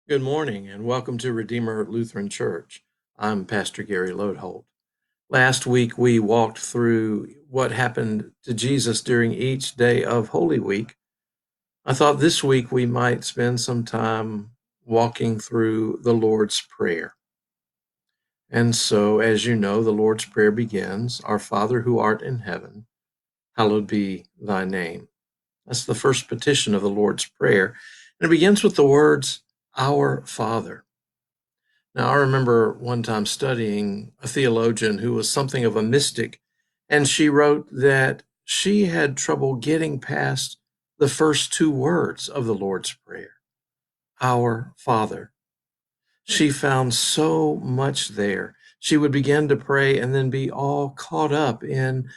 Good morning and welcome to Redeemer Lutheran Church. I'm Pastor Gary Lodeholt. Last week we walked through what happened to Jesus during each day of Holy Week. I thought this week we might spend some time walking through the Lord's Prayer. And so, as you know, the Lord's Prayer begins, Our Father who art in heaven, hallowed be thy name. That's the first petition of the Lord's Prayer. And it begins with the words, Our Father. Now, I remember one time studying a theologian who was something of a mystic, and she wrote that she had trouble getting past the first two words of the Lord's Prayer, Our Father. She found so much there. She would begin to pray and then be all caught up in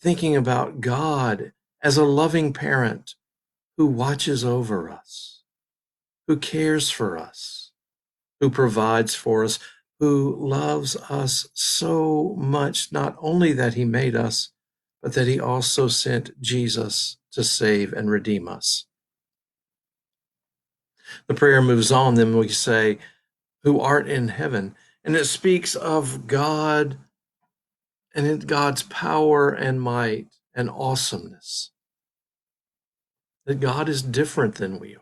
thinking about God as a loving parent who watches over us, who cares for us, who provides for us, who loves us so much, not only that he made us, but that he also sent Jesus to save and redeem us. The prayer moves on, then we say, who art in heaven. And it speaks of God and God's power and might and awesomeness. That God is different than we are.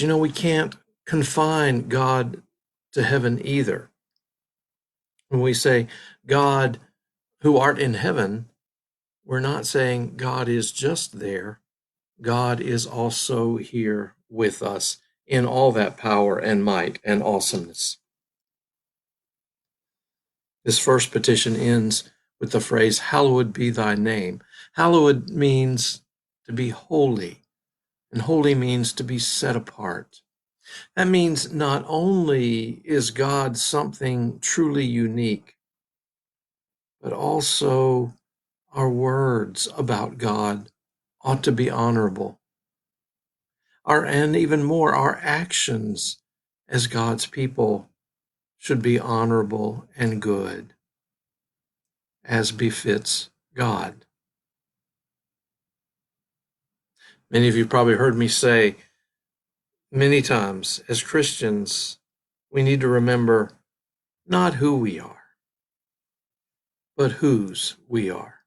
But we can't confine God to heaven either. When we say, God who art in heaven, we're not saying God is just there. God is also here with us in all that power and might and awesomeness. This first petition ends with the phrase, hallowed be thy name. Hallowed means to be holy, and holy means to be set apart. That means not only is God something truly unique, but also our words about God ought to be honorable. And even more, our actions as God's people should be honorable and good, as befits God. Many of you probably heard me say many times, as Christians, we need to remember not who we are, but whose we are.